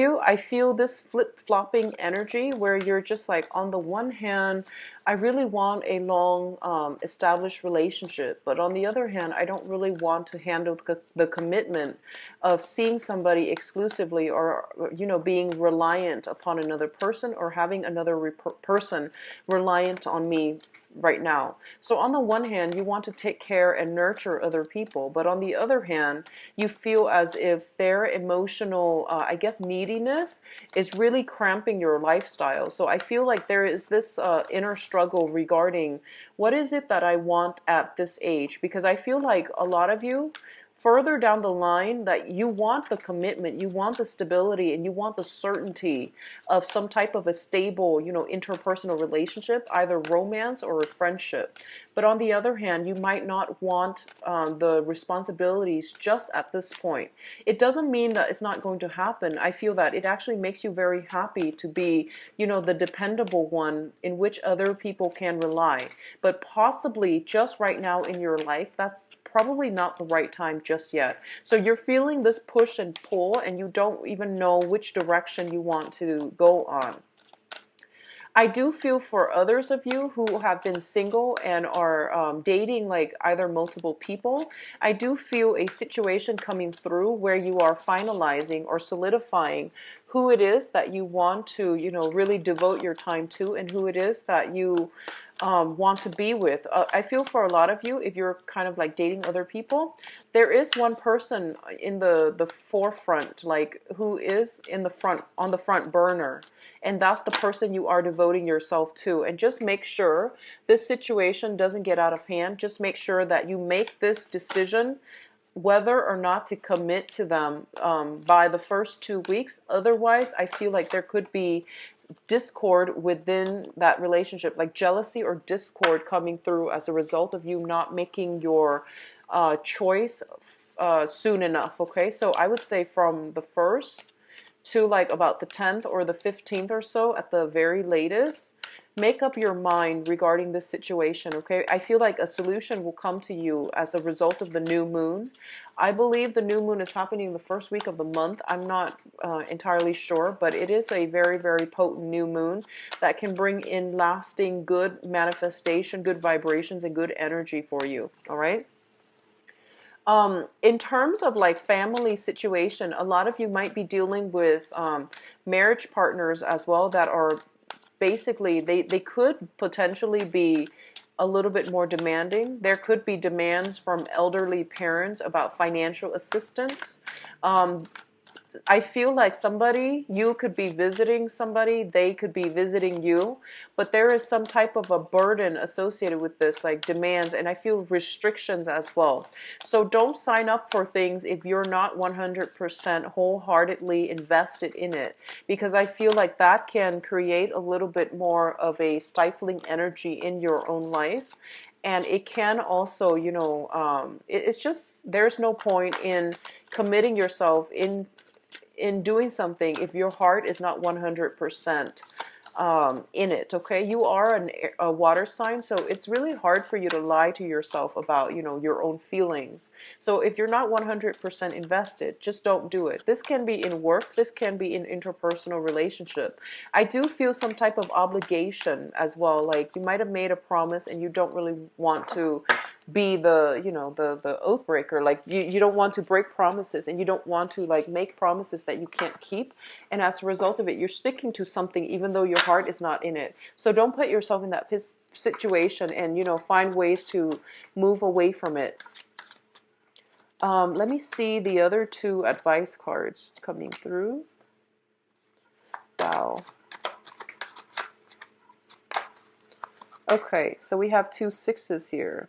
I feel this flip-flopping energy where you're just like, on the one hand, I really want a long established relationship, but on the other hand, I don't really want to handle the commitment of seeing somebody exclusively, or being reliant upon another person, or having another person reliant on me right now. So on the one hand, you want to take care and nurture other people, but on the other hand, you feel as if their emotional, I guess, neediness is really cramping your lifestyle. So I feel like there is this inner struggle regarding what is it that I want at this age, because I feel like a lot of you further down the line, that you want the commitment, you want the stability, and you want the certainty of some type of a stable, interpersonal relationship, either romance or a friendship. But on the other hand, you might not want the responsibilities just at this point. It doesn't mean that it's not going to happen. I feel that it actually makes you very happy to be, the dependable one in which other people can rely. But possibly just right now in your life, that's probably not the right time just yet. So you're feeling this push and pull, and you don't even know which direction you want to go on. I do feel for others of you who have been single and are dating like either multiple people, I do feel a situation coming through where you are finalizing or solidifying who it is that you want to, really devote your time to, and who it is that you want to be with. I feel for a lot of you, if you're kind of like dating other people, there is one person in the forefront, like who is in the front, on the front burner, and that's the person you are devoting yourself to. And just make sure this situation doesn't get out of hand. Just make sure that you make this decision whether or not to commit to them by the first 2 weeks. Otherwise, I feel like there could be discord within that relationship, like jealousy or discord coming through as a result of you not making your choice soon enough. Okay, so I would say from the 1st to like about the 10th or the 15th or so at the very latest, make up your mind regarding this situation. Okay, I feel like a solution will come to you as a result of the new moon. I believe the new moon is happening the first week of the month. I'm not entirely sure, but it is a very, very potent new moon that can bring in lasting good manifestation, good vibrations, and good energy for you. All right. In terms of like family situation, a lot of you might be dealing with marriage partners as well that are basically, they could potentially be a little bit more demanding. There could be demands from elderly parents about financial assistance. I feel like somebody, you could be visiting somebody, they could be visiting you, but there is some type of a burden associated with this, like demands, and I feel restrictions as well. So don't sign up for things if you're not 100% wholeheartedly invested in it, because I feel like that can create a little bit more of a stifling energy in your own life. And it can also, it's just, there's no point in committing yourself in doing something if your heart is not 100% in it. Okay, you are a water sign, so it's really hard for you to lie to yourself about your own feelings. So if you're not 100% invested, just don't do it. This can be in work, this can be in interpersonal relationship. I do feel some type of obligation as well, like you might have made a promise and you don't really want to be the oath breaker. Like you don't want to break promises, and you don't want to like make promises that you can't keep, and as a result of it, you're sticking to something even though your heart is not in it. So don't put yourself in that situation, and find ways to move away from it. Let me see the other two advice cards coming through. Wow. Okay, so we have 2 sixes here.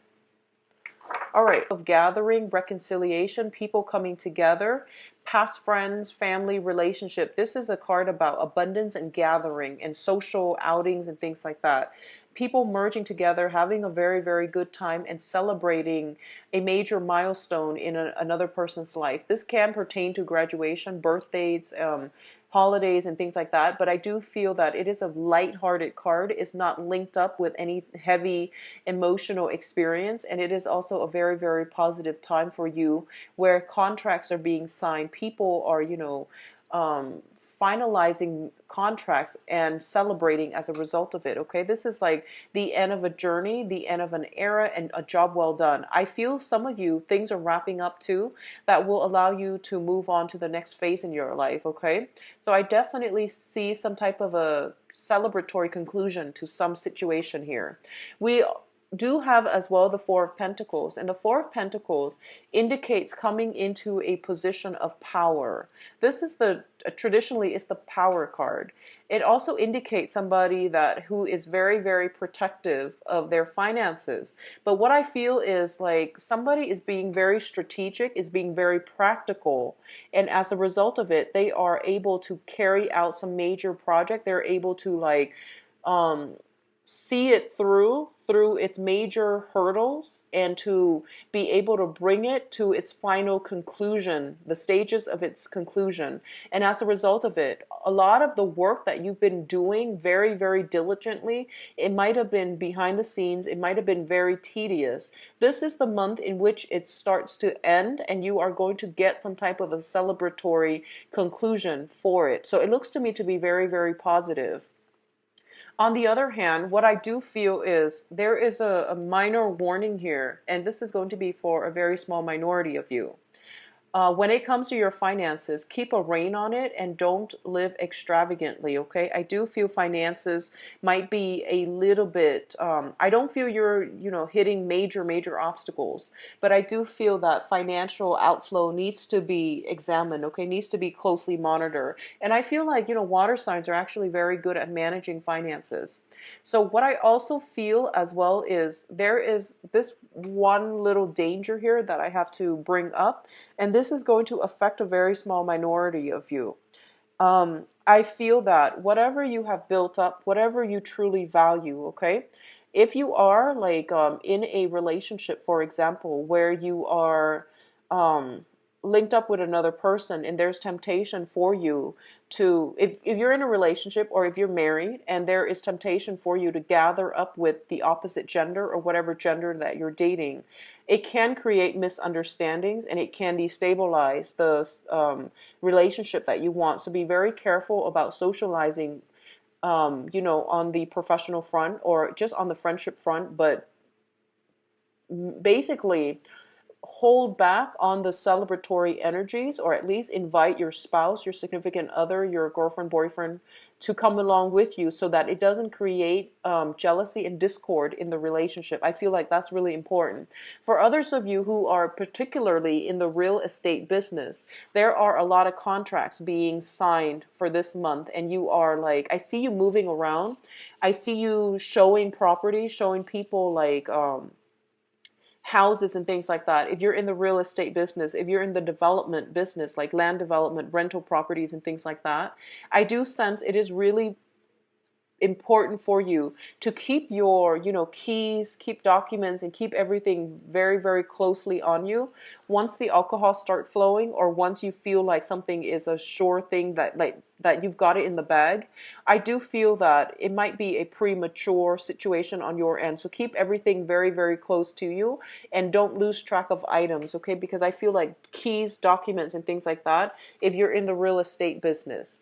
All right, of gathering, reconciliation, people coming together, past friends, family, relationship. This is a card about abundance and gathering and social outings and things like that. People merging together, having a very, very good time, and celebrating a major milestone in another person's life. This can pertain to graduation, birthdays, holidays, and things like that. But I do feel that it is a light-hearted card. It's not linked up with any heavy emotional experience. And it is also a very, very positive time for you, where contracts are being signed. People are, finalizing contracts and celebrating as a result of it. Okay, this is like the end of a journey, the end of an era, and a job well done. I feel some of you, things are wrapping up too, that will allow you to move on to the next phase in your life. Okay, so I definitely see some type of a celebratory conclusion to some situation here. We do have as well the Four of Pentacles, and the Four of Pentacles indicates coming into a position of power. This is the traditionally is the power card. It also indicates somebody that who is very, very protective of their finances. But what I feel is like somebody is being very strategic, is being very practical, and as a result of it, they are able to carry out some major project. They're able to like um see it through its major hurdles and to be able to bring it to its final conclusion, the stages of its conclusion. And as a result of it, a lot of the work that you've been doing very, very diligently, it might have been behind the scenes, it might have been very tedious. This is the month in which it starts to end and you are going to get some type of a celebratory conclusion for it. So it looks to me to be very, very positive. On the other hand, what I do feel is there is a minor warning here, and this is going to be for a very small minority of you. When it comes to your finances, keep a rein on it and don't live extravagantly, okay? I do feel finances might be a little bit, I don't feel you're, hitting major, major obstacles, but I do feel that financial outflow needs to be examined, okay? Needs to be closely monitored. And I feel like, water signs are actually very good at managing finances. So what I also feel as well is there is this one little danger here that I have to bring up, and this is going to affect a very small minority of you. I feel that whatever you have built up, whatever you truly value, okay, if you are like in a relationship, for example, where you are um, linked up with another person and there's temptation for you to, if you're in a relationship or if you're married and there is temptation for you to gather up with the opposite gender or whatever gender that you're dating, it can create misunderstandings and it can destabilize the relationship that you want. So be very careful about socializing, on the professional front or just on the friendship front, but basically hold back on the celebratory energies, or at least invite your spouse, your significant other, your girlfriend, boyfriend to come along with you so that it doesn't create jealousy and discord in the relationship. I feel like that's really important. For others of you who are particularly in the real estate business, there are a lot of contracts being signed for this month, and you are like, I see you moving around. I see you showing property, showing people like houses and things like that. If you're in the real estate business, if you're in the development business, like land development, rental properties and things like that, I do sense it is really important for you to keep your, keys, keep documents, and keep everything very, very closely on you. Once the alcohol start flowing, or once you feel like something is a sure thing that you've got it in the bag, I do feel that it might be a premature situation on your end. So keep everything very, very close to you and don't lose track of items, okay? Because I feel like keys, documents, and things like that, if you're in the real estate business.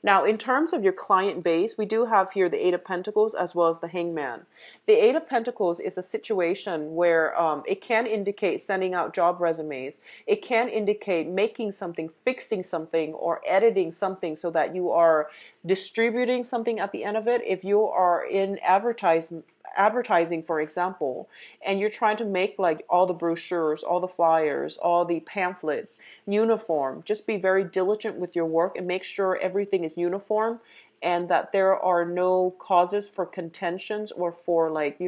Now, in terms of your client base, we do have here the Eight of Pentacles as well as the Hangman. The Eight of Pentacles is a situation where it can indicate sending out job resumes. It can indicate making something, fixing something, or editing something so that you are distributing something at the end of it. If you are in advertising, for example, and you're trying to make like all the brochures, all the flyers, all the pamphlets uniform, just be very diligent with your work and make sure everything is uniform and that there are no causes for contentions or for like,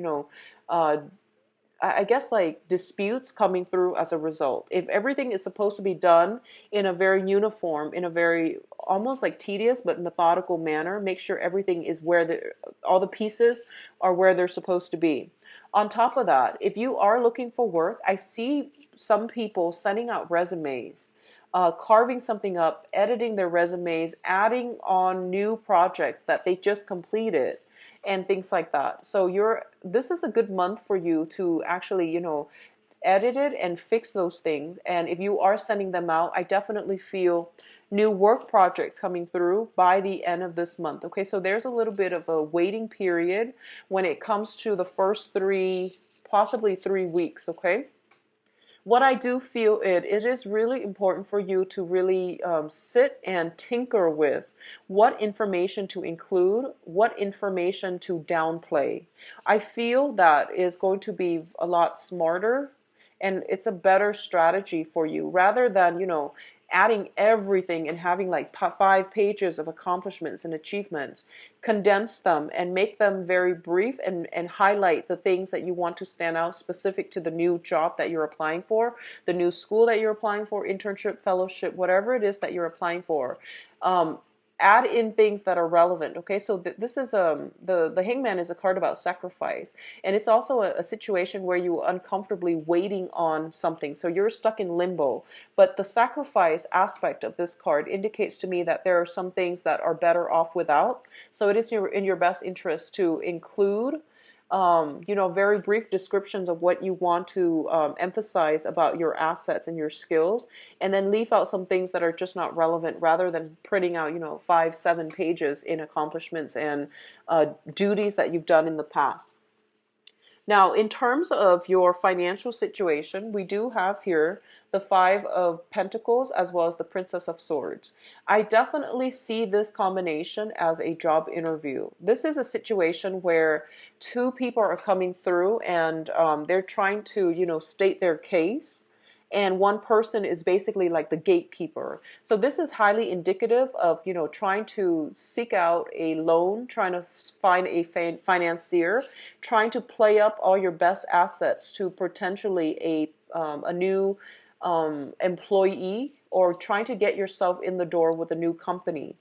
I guess like disputes coming through as a result. If everything is supposed to be done in a very uniform, in a very almost like tedious but methodical manner, make sure everything is where all the pieces are where they're supposed to be. On top of that, if you are looking for work, I see some people sending out resumes, carving something up, editing their resumes, adding on new projects that they just completed and things like that. So this is a good month for you to actually, edit it and fix those things. And if you are sending them out, I definitely feel new work projects coming through by the end of this month. Okay, so there's a little bit of a waiting period when it comes to the first three, possibly 3 weeks. Okay, what I do feel it is really important for you to really sit and tinker with what information to include, what information to downplay. I feel that is going to be a lot smarter, and it's a better strategy for you rather than, adding everything and having like 5 pages of accomplishments and achievements. Condense them and make them very brief, and highlight the things that you want to stand out specific to the new job that you're applying for, the new school that you're applying for, internship, fellowship, whatever it is that you're applying for. Add in things that are relevant. Okay, so this is the hangman is a card about sacrifice, and it's also a situation where you are uncomfortably waiting on something, so you're stuck in limbo. But the sacrifice aspect of this card indicates to me that there are some things that are better off without, so it is in your best interest to include very brief descriptions of what you want to emphasize about your assets and your skills, and then leave out some things that are just not relevant, rather than printing out, 5, 7 pages in accomplishments and duties that you've done in the past. Now, in terms of your financial situation, we do have here the Five of Pentacles as well as the Princess of Swords. I definitely see this combination as a job interview. This is a situation where two people are coming through, and they're trying to, state their case. And one person is basically like the gatekeeper. So this is highly indicative of, trying to seek out a loan, trying to find a financier, trying to play up all your best assets to potentially a new employee, or trying to get yourself in the door with a new company.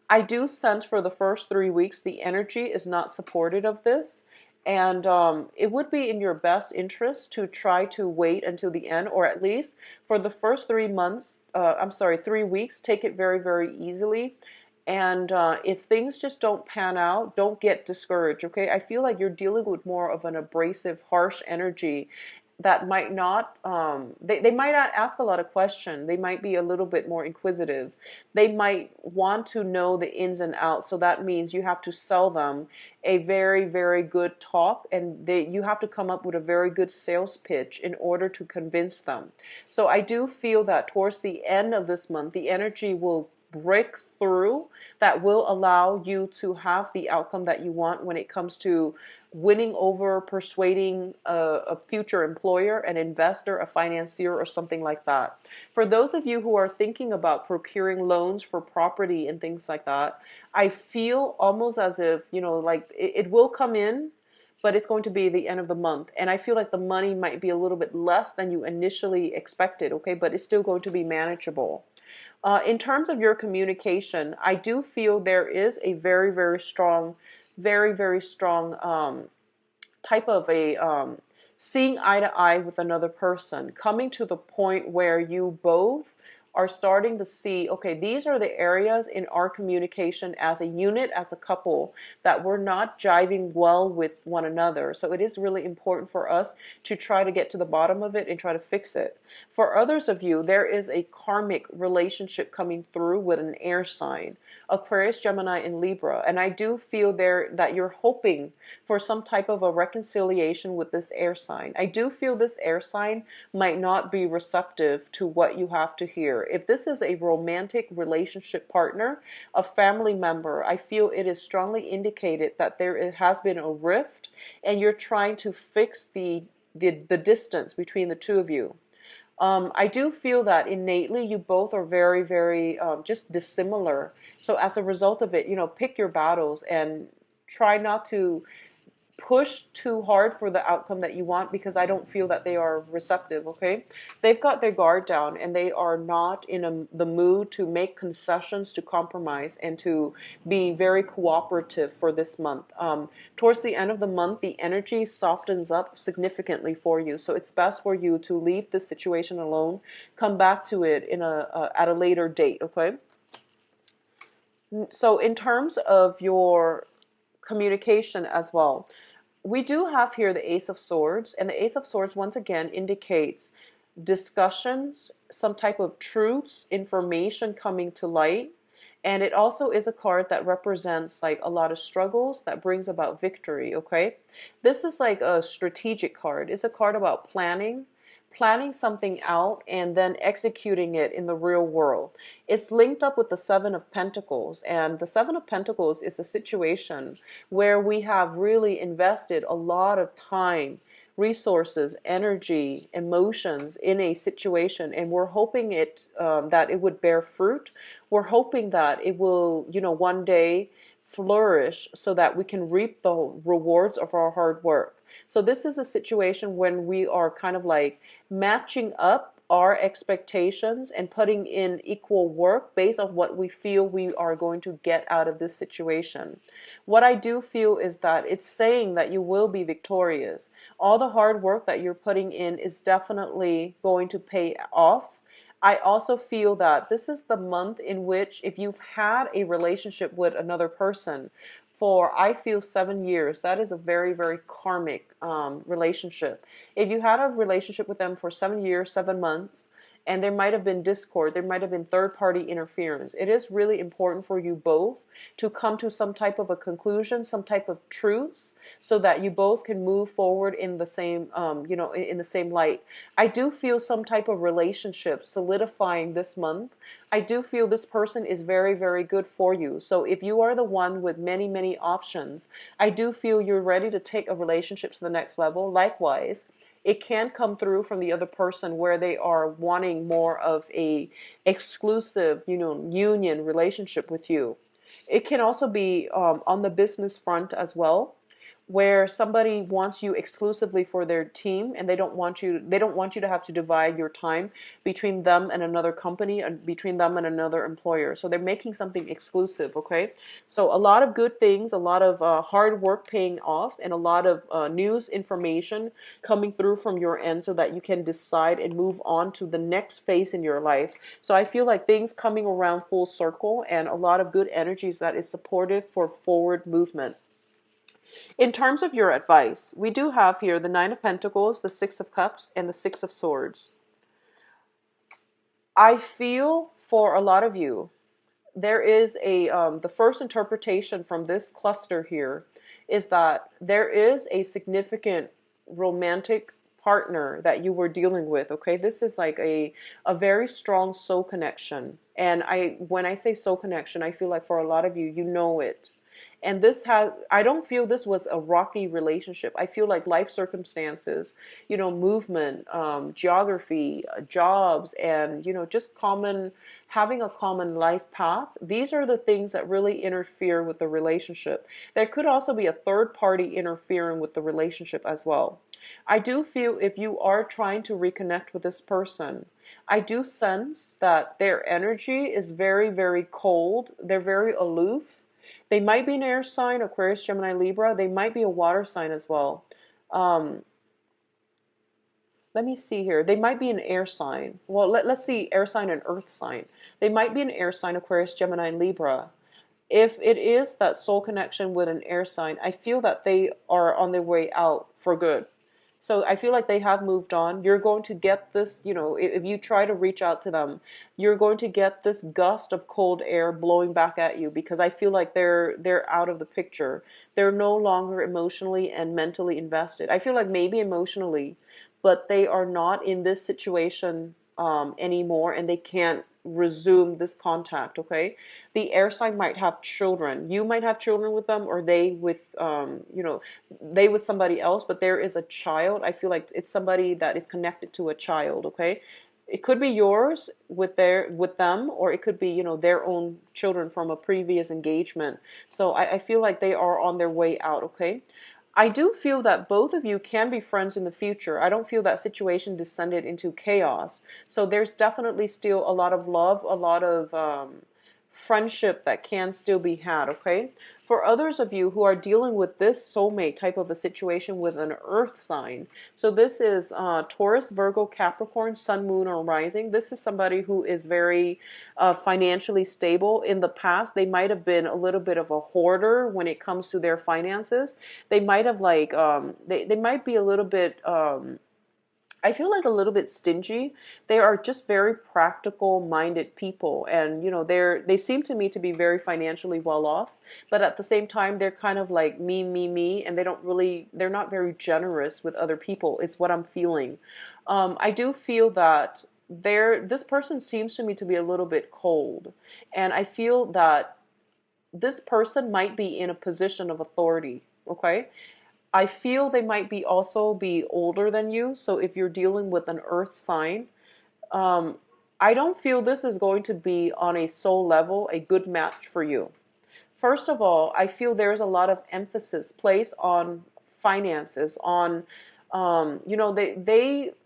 I do sense for the first 3 weeks the energy is not supportive of this. And it would be in your best interest to try to wait until the end, or at least for the first 3 months, 3 weeks, take it very, very easily. And if things just don't pan out, don't get discouraged, okay? I feel like you're dealing with more of an abrasive, harsh energy that might not, they might not ask a lot of questions. They might be a little bit more inquisitive. They might want to know the ins and outs. So that means you have to sell them a very, very good talk, and you have to come up with a very good sales pitch in order to convince them. So I do feel that towards the end of this month, the energy will break through, that will allow you to have the outcome that you want when it comes to winning over, persuading a future employer, an investor, a financier, or something like that. For those of you who are thinking about procuring loans for property and things like that, I feel almost as if, like it will come in, but it's going to be the end of the month. And I feel like the money might be a little bit less than you initially expected, okay? But it's still going to be manageable. In terms of your communication, I do feel there is a very, very strong, very, very strong type of a seeing eye to eye with another person, coming to the point where you both are starting to see, okay, these are the areas in our communication as a unit, as a couple, that we're not jiving well with one another. So it is really important for us to try to get to the bottom of it and try to fix it. For others of you, there is a karmic relationship coming through with an air sign, Aquarius, Gemini, and Libra. And I do feel there that you're hoping for some type of a reconciliation with this air sign. I do feel this air sign might not be receptive to what you have to hear. If this is a romantic relationship partner, a family member, I feel it is strongly indicated that there has been a rift, and you're trying to fix the distance between the two of you. I do feel that innately you both are very, very just dissimilar. So as a result of it, pick your battles and try not to push too hard for the outcome that you want, because I don't feel that they are receptive, okay? They've got their guard down, and they are not in the mood to make concessions, to compromise, and to be very cooperative for this month. Towards the end of the month, the energy softens up significantly for you, so it's best for you to leave this situation alone, come back to it at a later date, okay? So in terms of your communication as well, we do have here the Ace of Swords, and the Ace of Swords once again indicates discussions, some type of truths, information coming to light. And it also is a card that represents like a lot of struggles that brings about victory, okay? This is like a strategic card. It's a card about planning something out and then executing it in the real world. It's linked up with the Seven of Pentacles, and the Seven of Pentacles is a situation where we have really invested a lot of time, resources, energy, emotions in a situation, and we're hoping that it would bear fruit. We're hoping that it will, one day flourish so that we can reap the rewards of our hard work. So this is a situation when we are kind of like matching up our expectations and putting in equal work based on what we feel we are going to get out of this situation. What I do feel is that it's saying that you will be victorious. All the hard work that you're putting in is definitely going to pay off. I also feel that this is the month in which, if you've had a relationship with another person for, I feel, 7 years, that is a very, very karmic relationship. If you had a relationship with them for 7 years, 7 months, and there might have been discord, there might have been third party interference, it is really important for you both to come to some type of a conclusion, some type of truths, so that you both can move forward in the same, in the same light. I do feel some type of relationship solidifying this month. I do feel this person is very, very good for you. So if you are the one with many, many options, I do feel you're ready to take a relationship to the next level. Likewise, it can come through from the other person where they are wanting more of a exclusive, union relationship with you. It can also be on the business front as well, where somebody wants you exclusively for their team, and they don't want you to have to divide your time between them and another company and between them and another employer. So they're making something exclusive, okay? So a lot of good things, a lot of hard work paying off, and a lot of news information coming through from your end so that you can decide and move on to the next phase in your life. So I feel like things coming around full circle and a lot of good energies that is supportive for forward movement. In terms of your advice, we do have here the Nine of Pentacles, the Six of Cups, and the Six of Swords. I feel for a lot of you, there is the first interpretation from this cluster here is that there is a significant romantic partner that you were dealing with, okay? This is like a very strong soul connection. And when I say soul connection, I feel like for a lot of you, you know it. And I don't feel this was a rocky relationship. I feel like life circumstances, movement, geography, jobs, and, just having a common life path. These are the things that really interfere with the relationship. There could also be a third party interfering with the relationship as well. I do feel if you are trying to reconnect with this person, I do sense that their energy is very, very cold. They're very aloof. They might be an air sign, Aquarius, Gemini, Libra. They might be a water sign as well. Let me see here. They might be an air sign. Well, let's see, air sign and earth sign. They might be an air sign, Aquarius, Gemini, and Libra. If it is that soul connection with an air sign, I feel that they are on their way out for good. So I feel like they have moved on. You're going to get this, if you try to reach out to them, you're going to get this gust of cold air blowing back at you, because I feel like they're out of the picture. They're no longer emotionally and mentally invested. I feel like maybe emotionally, but they are not in this situation anymore, and they can't resume this contact, okay? The air sign might have children. You might have children with them, or they with, they with somebody else, but there is a child. I feel like it's somebody that is connected to a child, okay? It could be yours with them, or it could be, their own children from a previous engagement. So I feel like they are on their way out, okay? I do feel that both of you can be friends in the future. I don't feel that situation descended into chaos. So there's definitely still a lot of love, a lot of friendship that can still be had, okay? For others of you who are dealing with this soulmate type of a situation with an earth sign, so this is Taurus, Virgo, Capricorn, Sun, Moon, or Rising. This is somebody who is very financially stable. In the past, they might have been a little bit of a hoarder when it comes to their finances. They might have they might be a little bit I feel like a little bit stingy. They are just very practical minded people, and they seem to me to be very financially well off, but at the same time they're kind of like me, and they're not very generous with other people is what I'm feeling. I do feel that this person seems to me to be a little bit cold, and I feel that this person might be in a position of authority, okay? I feel they might be also be older than you. So if you're dealing with an earth sign, um, I don't feel this is going to be on a soul level a good match for you. First of all, I feel there's a lot of emphasis placed on finances, on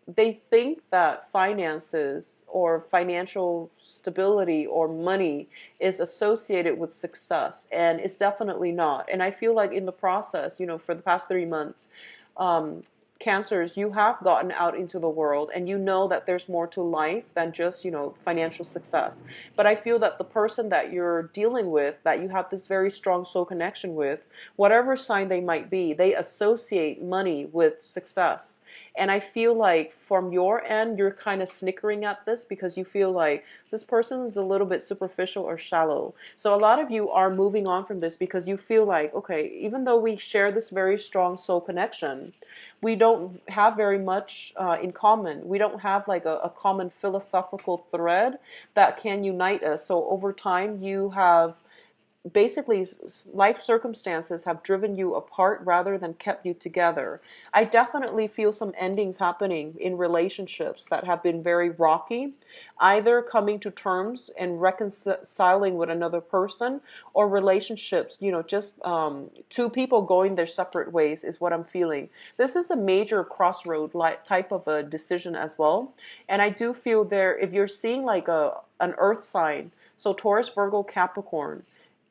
they think that finances or financial stability or money is associated with success, and it's definitely not. And I feel like in the process, for the past 3 months, um, cancers, you have gotten out into the world and you know that there's more to life than just financial success. But I feel that the person that you're dealing with, that you have this very strong soul connection with, whatever sign they might be, they associate money with success. And I feel like from your end, you're kind of snickering at this because you feel like this person is a little bit superficial or shallow. So a lot of you are moving on from this because you feel like, okay, even though we share this very strong soul connection, we don't have very much in common. We don't have like a common philosophical thread that can unite us. So over time, you have basically life circumstances have driven you apart rather than kept you together. I definitely feel some endings happening in relationships that have been very rocky, either coming to terms and reconciling with another person, or relationships, just two people going their separate ways is what I'm feeling. This is a major crossroad type of a decision as well. And I do feel there, if you're seeing like an earth sign, so Taurus, Virgo, Capricorn,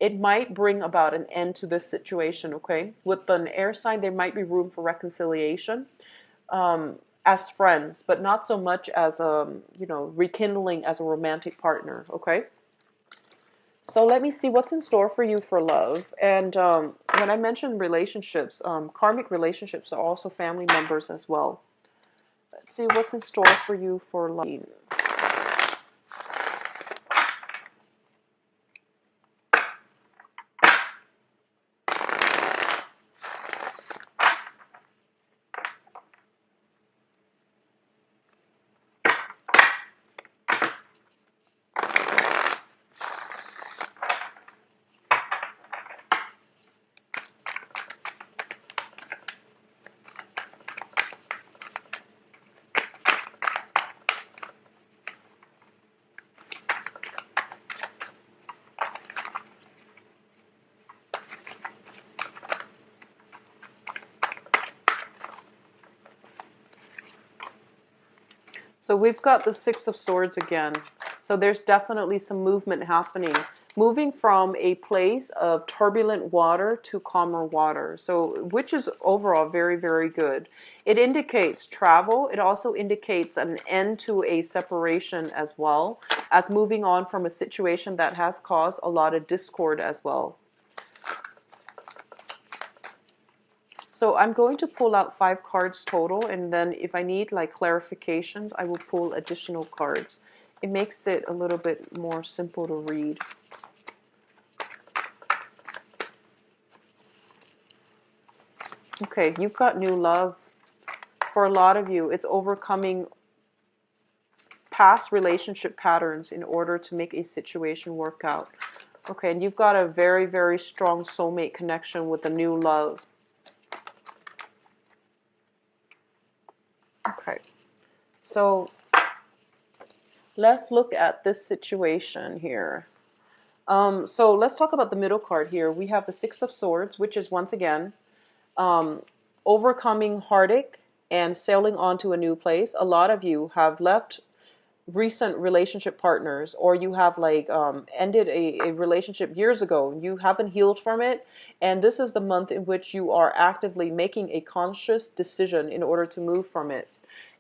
it might bring about an end to this situation, okay? With an air sign, there might be room for reconciliation as friends, but not so much as, rekindling as a romantic partner, okay? So let me see what's in store for you for love. And when I mentioned relationships, karmic relationships are also family members as well. Let's see what's in store for you for love. So we've got the Six of Swords again. So there's definitely some movement happening. Moving from a place of turbulent water to calmer water. So, which is overall very, very good. It indicates travel. It also indicates an end to a separation as well, as moving on from a situation that has caused a lot of discord as well. So I'm going to pull out 5 cards total, and then if I need like clarifications, I will pull additional cards. It makes it a little bit more simple to read. Okay, you've got new love. For a lot of you, it's overcoming past relationship patterns in order to make a situation work out. Okay, and you've got a very, very strong soulmate connection with a new love. Okay, so let's look at this situation here. So let's talk about the middle card here. We have the Six of Swords, which is once again overcoming heartache and sailing on to a new place. A lot of you have left recent relationship partners, or you have like ended a relationship years ago. You haven't healed from it, and this is the month in which you are actively making a conscious decision in order to move from it.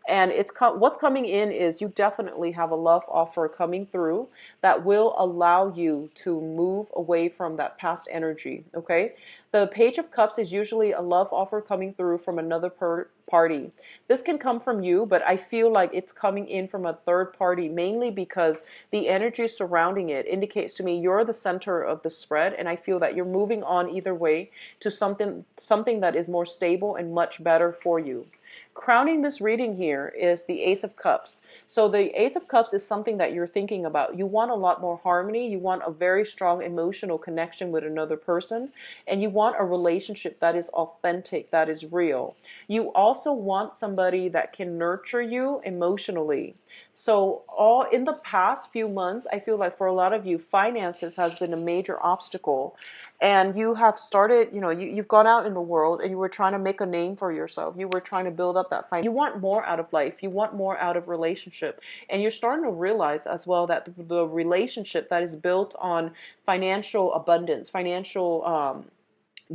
And what's coming in is you definitely have a love offer coming through that will allow you to move away from that past energy, okay? The Page of Cups is usually a love offer coming through from another party. This can come from you, but I feel like it's coming in from a third party, mainly because the energy surrounding it indicates to me you're the center of the spread, and I feel that you're moving on either way to something that is more stable and much better for you. Crowning this reading here is the Ace of Cups. So the Ace of Cups is something that you're thinking about. You want a lot more harmony. You want a very strong emotional connection with another person. And you want a relationship that is authentic, that is real. You also want somebody that can nurture you emotionally. So all in the past few months, I feel like for a lot of you, finances has been a major obstacle. And you have started, you've gone out in the world and you were trying to make a name for yourself. You were trying to build up that finance. You want more out of life. You want more out of relationship. And you're starting to realize as well that the relationship that is built on financial abundance, financial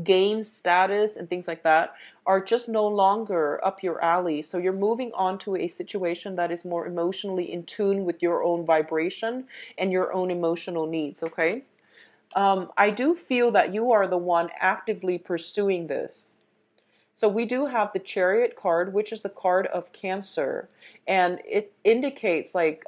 gain, status, and things like that are just no longer up your alley. So you're moving on to a situation that is more emotionally in tune with your own vibration and your own emotional needs, okay? I do feel that you are the one actively pursuing this. So we do have the Chariot card, which is the card of Cancer, and it indicates like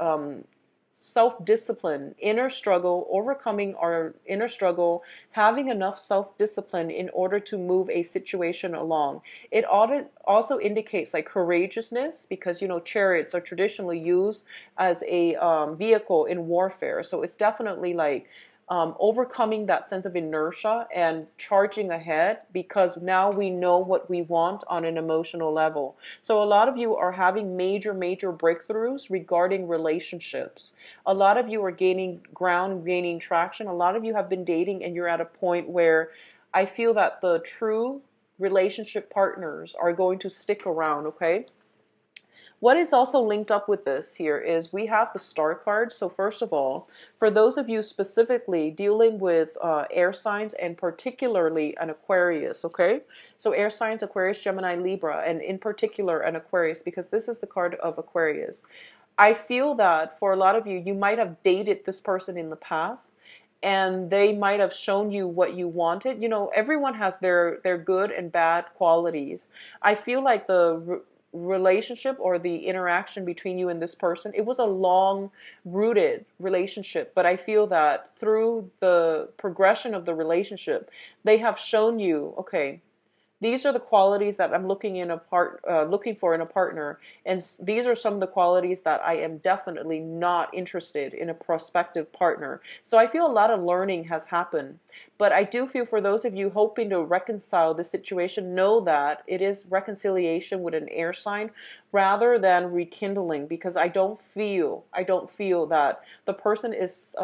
self-discipline, inner struggle, overcoming our inner struggle, having enough self-discipline in order to move a situation along. It also indicates like courageousness, because chariots are traditionally used as a vehicle in warfare. So it's definitely like overcoming that sense of inertia and charging ahead, because now we know what we want on an emotional level. So a lot of you are having major breakthroughs regarding relationships. A lot of you are gaining ground, gaining traction. A lot of you have been dating and you're at a point where I feel that the true relationship partners are going to stick around, okay? What is also linked up with this here is we have the Star card. So first of all, for those of you specifically dealing with air signs, and particularly an Aquarius, okay? So air signs, Aquarius, Gemini, Libra, and in particular an Aquarius, because this is the card of Aquarius. I feel that for a lot of you, you might have dated this person in the past, and they might have shown you what you wanted. Everyone has their good and bad qualities. I feel like the relationship or the interaction between you and this person, it was a long rooted relationship, but I feel that through the progression of the relationship, they have shown you, okay, these are the qualities that I'm looking for in a partner, and these are some of the qualities that I am definitely not interested in a prospective partner. So I feel a lot of learning has happened, but I do feel for those of you hoping to reconcile the situation, know that it is reconciliation with an air sign rather than rekindling, because I don't feel that the person is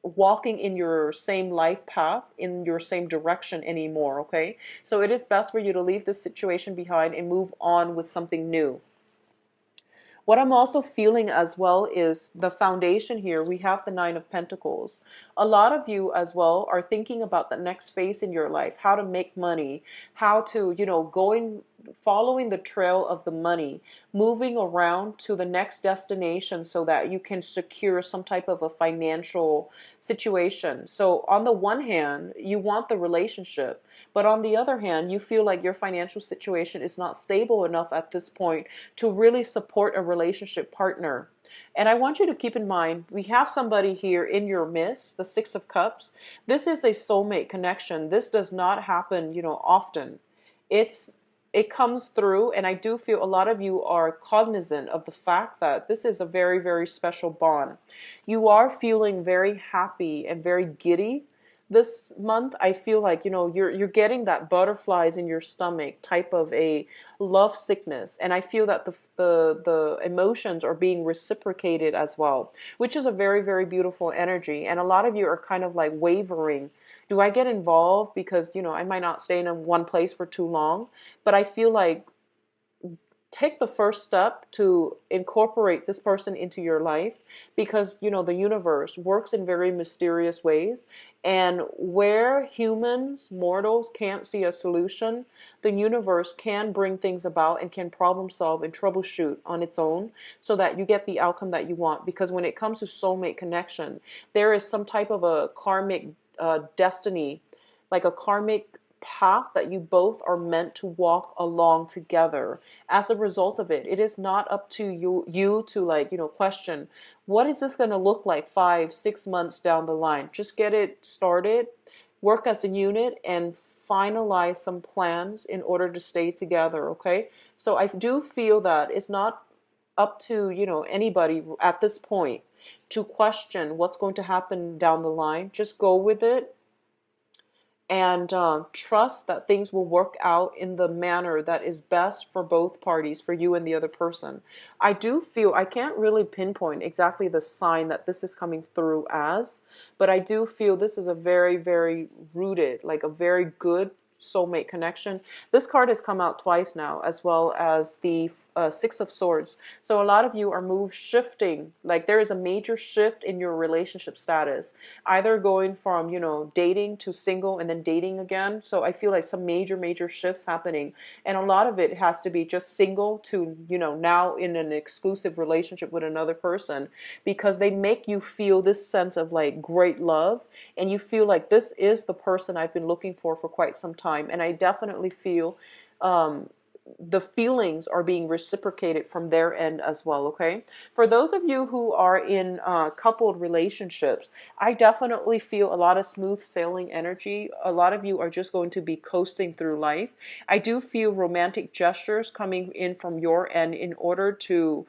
walking in your same life path, in your same direction anymore, okay? So it is best for you to leave this situation behind and move on with something new. What I'm also feeling as well is the foundation here. We have the Nine of Pentacles. A lot of you as well are thinking about the next phase in your life, how to make money, how to, following the trail of the money, moving around to the next destination so that you can secure some type of a financial situation. So on the one hand, you want the relationship, but on the other hand, you feel like your financial situation is not stable enough at this point to really support a relationship partner. And I want you to keep in mind, we have somebody here in your midst, the Six of Cups. This is a soulmate connection. This does not happen, often. It comes through, and I do feel a lot of you are cognizant of the fact that this is a very special bond. You are feeling very happy and very giddy this month. I feel like, you're getting that butterflies in your stomach type of a love sickness, and I feel that the emotions are being reciprocated as well, which is a very beautiful energy. And a lot of you are kind of like wavering. Do I get involved? Because, I might not stay in one place for too long, but I feel like take the first step to incorporate this person into your life, because the universe works in very mysterious ways, and where humans, mortals, can't see a solution, the universe can bring things about and can problem solve and troubleshoot on its own, so that you get the outcome that you want. Because when it comes to soulmate connection, there is some type of a karmic destiny, like a karmic path that you both are meant to walk along together. As a result of it, it is not up to you to, like, question, what is this going to look like 5, 6 months down the line. Just get it started, work as a unit, and finalize some plans in order to stay together. Okay, so I do feel that it's not up to anybody at this point to question what's going to happen down the line. Just go with it, and trust that things will work out in the manner that is best for both parties, for you and the other person. I do feel, I can't really pinpoint exactly the sign that this is coming through as, but I do feel this is a very, very rooted, like a very good soulmate connection. This card has come out twice now, as well as the Six of Swords. So a lot of you are shifting, like there is a major shift in your relationship status, either going from dating to single and then dating again. So I feel like some major shifts happening, and a lot of it has to be just single to now in an exclusive relationship with another person, because they make you feel this sense of like great love, and you feel like this is the person I've been looking for quite some time. And I definitely feel the feelings are being reciprocated from their end as well. Okay, for those of you who are in coupled relationships, I definitely feel a lot of smooth sailing energy. A lot of you are just going to be coasting through life. I do feel romantic gestures coming in from your end in order to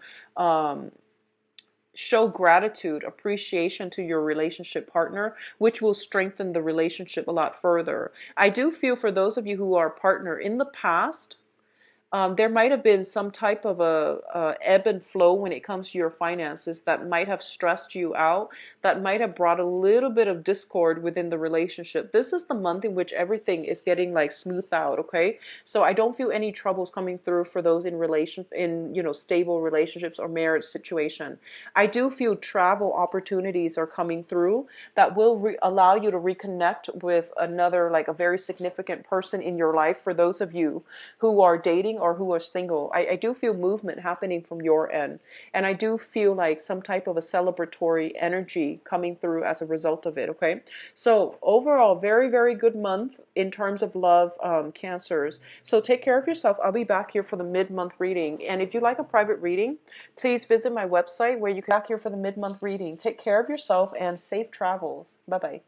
show gratitude, appreciation to your relationship partner, which will strengthen the relationship a lot further. I do feel for those of you who are a partner in the past, there might have been some type of a ebb and flow when it comes to your finances that might have stressed you out, that might have brought a little bit of discord within the relationship. This is the month in which everything is getting like smoothed out. Okay, so I don't feel any troubles coming through for those in stable relationships or marriage situation. I do feel travel opportunities are coming through that will allow you to reconnect with another, like a very significant person in your life. For those of you who are dating or who are single, I do feel movement happening from your end, and I do feel like some type of a celebratory energy coming through as a result of it. Okay, so overall, very, very good month in terms of love, Cancers. So take care of yourself. I'll be back here for the mid-month reading, and if you like a private reading, please visit my website where you can back here for the mid-month reading. Take care of yourself and safe travels. Bye bye.